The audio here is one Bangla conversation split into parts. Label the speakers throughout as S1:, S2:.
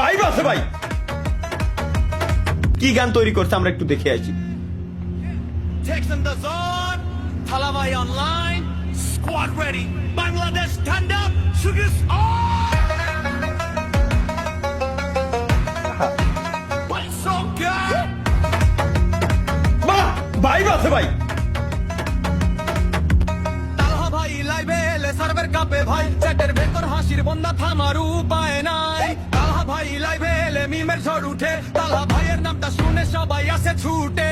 S1: ভাই আছে ভাই, কি গান তৈরি করছে আমরা একটু দেখে আসি।
S2: Takes in the zone, Talavai online, squad ready, Bangladesh stand up, sugars on! What's so good?
S1: বাহ ভাই আছে ভাই,
S2: তালহা ভাই লাইভে এলে সার্ভার কাপে ভাই, চ্যাটের ভেতর হাসির বন্যা থামার উপায় নাই। তালহা ভাই লাইভে এলে মিমের ঝড় উঠে, তালহা ভাইয়ের নামটা শুনে সবাই আসে ছুটে।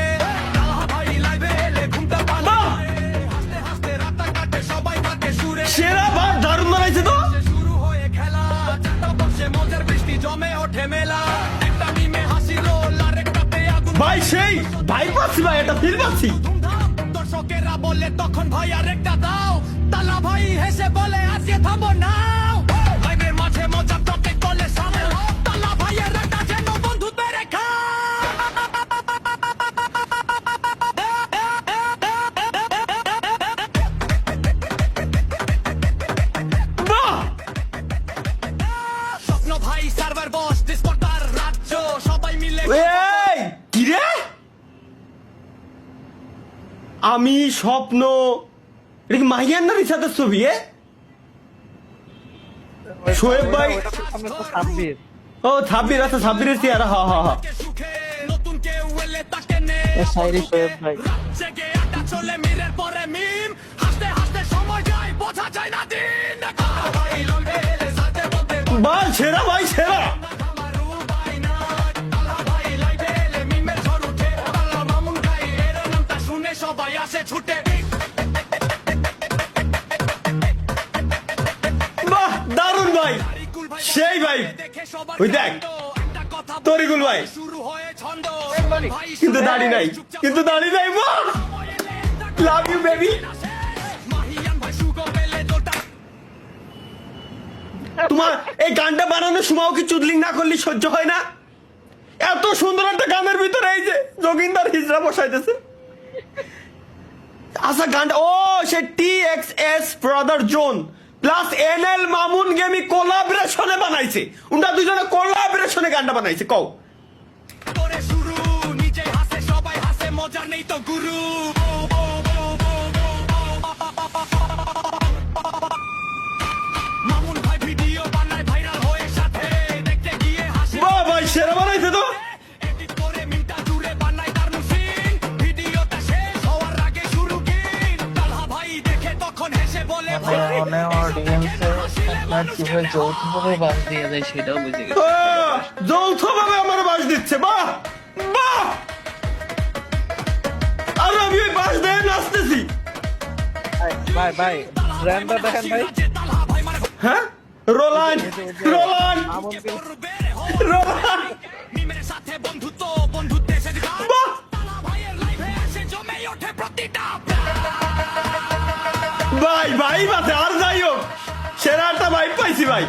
S2: তালহা ভাই লাইভে এলে ঘুমটা পালায়, হাসতে হাসতে রাতটা কাটে সবাই কাটে সুরে।
S1: সেরা ভাব দারুণ বানাইছে তো।
S2: শুরু হয়ে খেলা, চারটা বসে মজার বৃষ্টি জমে ওঠে মেলা। একটা মিমে হাসি রোল আর একটাতে আগুন
S1: ভাই সেই ভাই পাচ্ছি ভাই, এটা ফিল পাচ্ছি।
S2: ধুমধাম, দর্শকেরা বলে তখন ভাই আর একটা দাও। তালা ভাই হেসে বলে আজকে থামো নাও। লাইভের মাঝে মজা টকে কলে সামনে, তালা ভাইয়ের একটা যেন বন্ধুত্বের রেখা।
S1: বাহ
S2: স্বপ্ন ভাই সার্ভার বস, ডিসকর্ডার রাজ্য সবাই মিলে
S1: এই কি রে, আমি স্বপ্ন, এটা কি মাহিয়ার না রিসাতের ছবি? শোয়েব ভাই, ও ছাব্বির, আচ্ছা ছাব্বিরের চেহারা, হা হা হা।
S2: সুখে নতুন কেউ এলে তাকে নে।
S3: শায়রি শোয়েব ভাই।
S2: রাত জেগে আড্ডা চলে মিমের পরে মিম, হাসতে হাসতে সময় যায় বোঝা যায় না দিন। তালা ভাই লাইভে এলে সাথে বলতে
S1: বাহ সেরা ভাই সেরা।
S2: আমার উপায় নাই। তালা ভাই লাইভে এলে মিমের ঝড় উঠে, তালা মামুন ভাই এর নামটা শুনে সবাই আসে ছুটে।
S1: বাহ দারুণ ভাই, সেই ভাই।
S2: দেখে সবার
S1: ওই দেখ,
S2: কাণ্ড, একটা কথা
S1: তরিকুল ভাই।
S2: শুরু হয়ে ছন্দ। ভাই
S1: কিন্তু দাড়ি নাই, কিন্তু দাড়ি নাই। বাহ লাভ ইউ বেবি।
S2: মাহিয়ান ভাই সুগো পেলে দোটা।
S1: তোমার এই গানটা বানানোর সময়ও কি চুদলিং না করলে সহ্য হয় না? এত সুন্দর একটা গানের ভিতরে এই যে যোগিন্দার হিজড়া বসাইতেছে। আচ্ছা গানটা, ও সে TXS ব্রাদার জোন প্লাস NL মামুন গেমি কোলাবরেশনে বানাইছে, উনটা দুজনে কোলাবরেশনে গানটা বানাইছে। কও
S2: করে শুরু, নিজে হাসে সবাই হাসে, মজা নেই তো গুরু। মামুন ভাই ভিডিও বানায় ভাইরাল হয়ে, সাথে দেখতে গিয়ে হাসে।
S1: বাহ ভাই সেরা বানাইছে তো।
S2: এডিট করে মিমটা জুড়ে বানায় তার মুসিন, ভিডিওটা শেষ হওয়ার আগে শুরু কিন। তালহা ভাই দেখে তখন হেসে বলে
S3: অনেক অডিয়েন্সে আপনার কিভাবে যৌথভাবে বাস দিয়ে যায় সেটাও বুঝে গেছে।
S1: যৌথভাবে আমার বাস দিচ্ছে। বাহ বাহ, আর আমি ওই বাস দিয়ে নাচতেছি।
S3: ভাই ভাই ব্র্যান্ডটা দেখেন ভাই।
S2: তালহা ভাই মানে
S1: হ্যাঁ রোলান রোলান রোলান।
S2: মিমের সাথে বন্ধুত্ব, বন্ধুত্বের শেষ গান।
S1: বাহ
S2: তালা ভাইয়ের লাইভে এসে জমে ওঠে প্রতিটা।
S1: ভাই ভাই বাতে আর যাই হোক, সেরা একটা ভাই পাইছি ভাই।